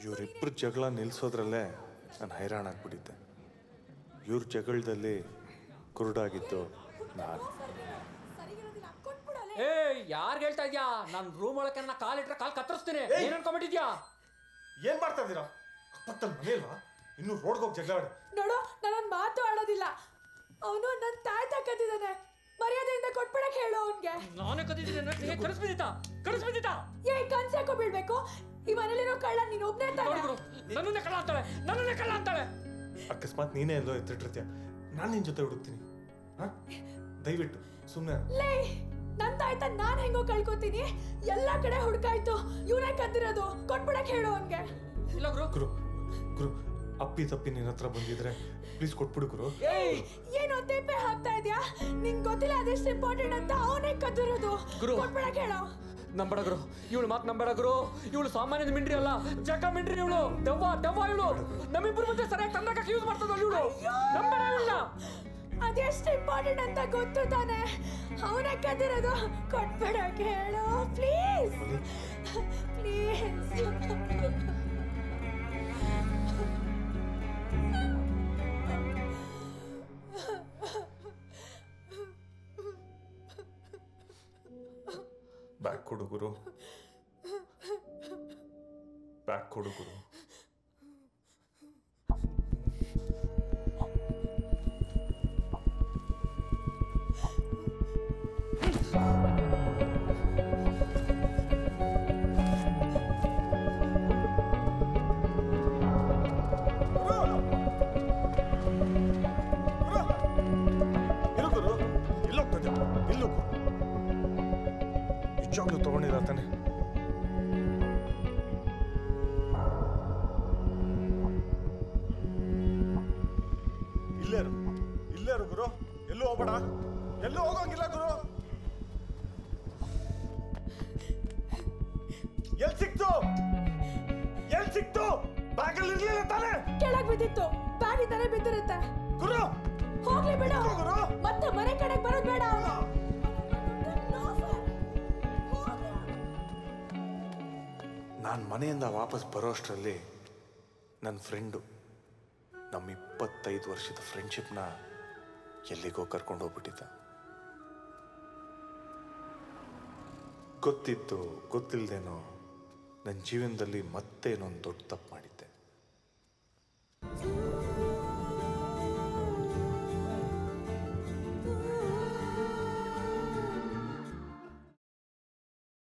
ಇವರಿಬ್ಬರು ಜಗಳ ನಿಲ್ಲಿಸೋದ್ರಲ್ಲೇ ನಾನು ಹೈರಾಣ ಆಗ್ಬಿಟ್ಟಿದ್ದೆ. ಇವ್ರ ಜಗಳದಲ್ಲಿ ಕುರುಡಾಗಿದ್ದು ನಾನು. ಯಾರು ಹೇಳ್ತಾ ಇದ್ಯಾ? ನಾನು ರೂಮ್ ಒಳಗೆ ಕಾಲಿಟ್ರೆ ಕಾಲ್ ಕತ್ತರಿಸ್ತೀನಿ. ಏನ್ ಅನ್ಕೊಂಬಿಟ್ಟಿದ್ಯಾ? ಏನ್ ಮಾಡ್ತಾ ಇದ್ದೀರಾ? ಅಪ್ಪತ್ತಲ್ಲಿ ಮನೆಯಲ್ವಾ? ಇನ್ನು ರೋಡ್ಗೆ ಹೋಗಿ ಜಗಳ ಆಡು. ನೋಡು, ನಾನೊಂದು ಮಾತು ಆಡೋದಿಲ್ಲ. ಅವನು ನನ್ನ ತಾಯಿ ಕದ್ದಿದ್ದಾನೆ. ಮರ್ಯಾದೆಯಿಂದ ಕೊಟ್ಬಿಡಕ್ ಹೇಳು ಅವನ್ಗೆ. ನಾನೇ ಕದ್ದಿದ್ದೀನಿ. ಕಳಿಸ್ಬಿದ್ದಿತ್ತ ಏ ಕನ್ಸ್ ಯಾಕೋ ಬೀಳ್ಬೇಕು? ಈ ಮನೇಲಿರೋ ಕಳ್ಳ ನೀನು ಒಬ್ನೇ ತಾನೆ. ನನ್ನನ್ನೇ ಕಳ್ಳ ಅಂತಾಳೆ. ಅಕಸ್ಮಾತ್ ನೀನೇ ಎಲ್ಲೋ ಎತ್ತಿಟ್ಟಿರ್ತೀಯ, ನಾನು ನಿನ್ ಜೊತೆ ಹುಡುಕ್ತೀನಿ. ದಯವಿಟ್ಟು ಸುಮ್ಮನೆ. ಲೇ, ನನ್ನ ತಾಯ್ತ ನಾನ್ ಹೆಂಗೋ ಕಳ್ಕೊತೀನಿ. ಎಲ್ಲಾ ಕಡೆ ಹುಡುಕಾಯ್ತು, ಇವನೇ ಕದ್ದಿರೋದು. ಕೊಟ್ಬಿಡಕ್ ಹೇಳು ಅವನ್ಗೆ. ಇಲ್ಲ ಗುರು ಅಪ್ಪಿ ತಪ್ಪಿ ನಿನ್ನ ಹತ್ರ ಬಂದಿದ್ರೆ ಪ್ಲೀಸ್ ಕೊಟ್ಬಿಡು ಗುರು. ಏನು ತೇಪೆ ಹಾಕ್ತಾ ಇದ್ಯಾ? ನಿಂಗೆ ಗೊತ್ತಿಲ್ಲ ಅದೆಷ್ಟು ಇಂಪಾರ್ಟೆಂಟ್ ಅಂತ. ಅವನೇ ಕದ್ದಿರೋದು. ಕೊಟ್ಬಿಡಕ್ ಹೇಳು. ನಂಬಡ ಗುರು, ಇವಳು ಮಾತು ನಂಬಡ ಗುರು. ಇವಳು ಸಾಮಾನ್ಯದ ಮಿಂಡ್ರಿ ಅಲ್ಲ, ಜಗ ಮಿಂಡ್ರಿ. ಇವಳು ದೆವ್ವ ಇವಳು. ನಮ್ಮಿಬ್ಬರು ಮುಂದೆ ಸರಿಯಾಗಿ ತಂದಾಗ ಯೂಸ್ ಮಾಡ್ತದ ಇವಳು. ನಂಬಡ ಇವಳನ್ನ. ಅದೆಷ್ಟು ಇಂಪಾರ್ಟೆಂಟ್ ಅಂತ ಗೊತ್ತು ತಾನೆ. ಅವನೇ ಕದ್ದಿರೋದು. ಕೊಟ್ಬಿಡಕ್ ಹೇಳು ಪ್ಲೀಸ್. ಬ್ಯಾಗ್ ಕೊಡು ಗುರು. ಬ್ಯಾಗ್ ಕೊಡು ಗುರು. ತಗೊಂಡಿರತ್ತಾನೆ. ಇಲ್ಲೇರು ಗುರು. ಎಲ್ಲೂ ಹೋಗ್ಬೇಡ, ಎಲ್ಲೂ ಹೋಗಂಗಿಲ್ಲ ಗುರು. ಎಲ್ ಸಿಕ್ತು? ಬ್ಯಾಗಲ್ಲಿ ಇರ್ಲಿಲ್ಲ ತಾನೆ? ಕೆಳಗ್ ಬಿದ್ದಿತ್ತು. ಬ್ಯಾಗ್ ಇದ್ದಾನೆ ಬಿದ್ದಿರುತ್ತೆ ಗುರು. ಹೋಗ್ಲಿ ಬಿಡು ಗುರು. ಮತ್ತೆ ಮನೆ ಕಡೆಗೆ ಬರೋದ್ ಬೇಡ. ಅವನು ನಾನು ಮನೆಯಿಂದ ವಾಪಸ್ ಬರೋಷ್ಟರಲ್ಲಿ ನನ್ನ ಫ್ರೆಂಡು ನಮ್ಮ 25 ವರ್ಷದ ಫ್ರೆಂಡ್ಶಿಪ್ನ ಎಲ್ಲಿಗೋ ಕರ್ಕೊಂಡು ಹೋಗ್ಬಿಟ್ಟಿದ್ದ. ಗೊತ್ತಿತ್ತು ಗೊತ್ತಿಲ್ಲದೇನೋ ನನ್ನ ಜೀವನದಲ್ಲಿ ಮತ್ತೆ ಇನ್ನೊಂದು ದೊಡ್ಡ ತಪ್ಪು ಮಾಡಿದ್ದೆ.